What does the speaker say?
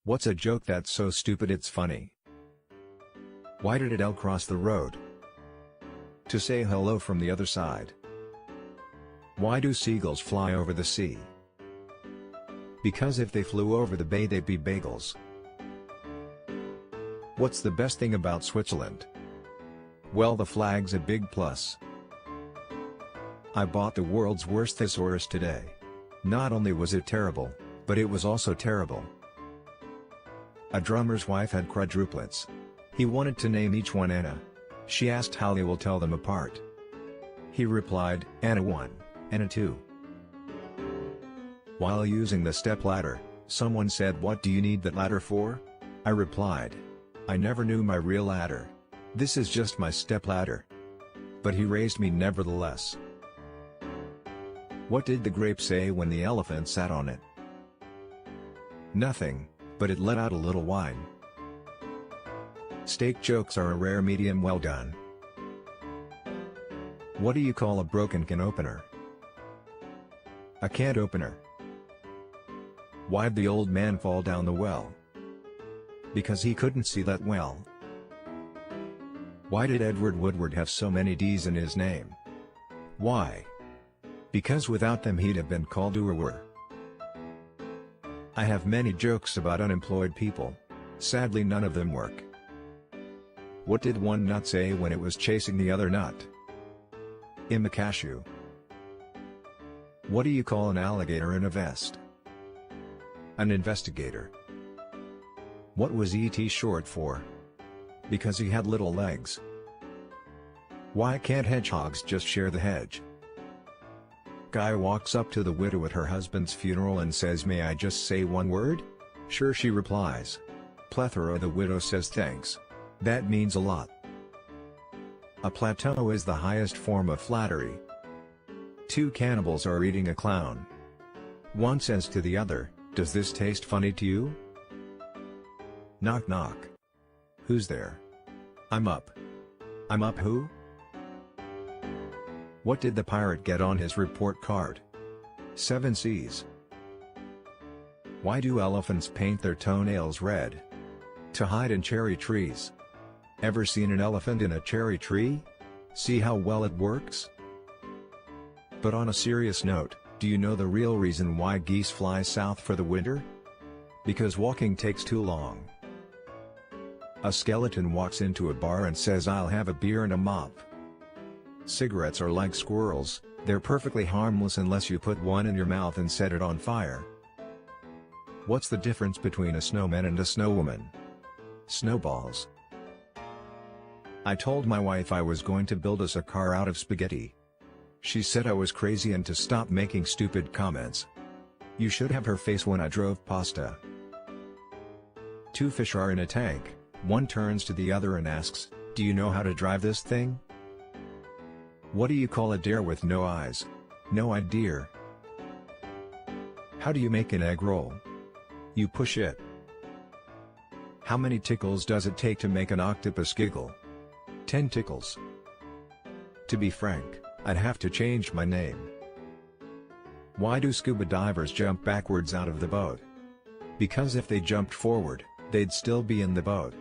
What's a joke that's so stupid it's funny? Why did Adele cross the road? To say hello from the other side. Why do seagulls fly over the sea? Because if they flew over the bay they'd be bagels. What's the best thing about Switzerland? Well, the flag's a big plus. I bought the world's worst thesaurus today. Not only was it terrible, but it was also terrible. A drummer's wife had quadruplets. He wanted to name each one Anna. She asked how he will tell them apart. He replied, Anna 1, Anna 2. While using the stepladder, someone said, "What do you need that ladder for?" I replied, "I never knew my real ladder. This is just my stepladder." But he raised me nevertheless. What did the grape say when the elephant sat on it? Nothing, but it let out a little wine. Steak jokes are a rare medium well done. What do you call a broken can opener? A can opener. Why'd the old man fall down the well? Because he couldn't see that well. Why did Edward Woodward have so many D's in his name? Why? Because without them he'd have been called Uwer. I have many jokes about unemployed people. Sadly none of them work. What did one nut say when it was chasing the other nut? In the cashew. What do you call an alligator in a vest? An investigator. What was E.T. short for? Because he had little legs. Why can't hedgehogs just share the hedge? Guy walks up to the widow at her husband's funeral and says, "May I just say one word?" "Sure," she replies. Plethora. The widow says, "Thanks. That means a lot." A plateau is the highest form of flattery. Two cannibals are eating a clown. One says to the other, "Does this taste funny to you?" Knock knock. Who's there? "I'm up." "I'm up who?" What did the pirate get on his report card? 7 C's. Why do elephants paint their toenails red? To hide in cherry trees. Ever seen an elephant in a cherry tree? See how well it works? But on a serious note, do you know the real reason why geese fly south for the winter? Because walking takes too long. A skeleton walks into a bar and says, "I'll have a beer and a mop." Cigarettes are like squirrels, they're perfectly harmless unless you put one in your mouth and set it on fire. What's the difference between a snowman and a snowwoman? Snowballs. I told my wife I was going to build us a car out of spaghetti. She said I was crazy and to stop making stupid comments. You should have her face when I drove pasta. Two fish are in a tank, one turns to the other and asks, "Do you know how to drive this thing?" What do you call a deer with no eyes? No idea. How do you make an egg roll? You push it. How many tickles does it take to make an octopus giggle? 10 tickles. To be frank, I'd have to change my name. Why do scuba divers jump backwards out of the boat? Because if they jumped forward, they'd still be in the boat.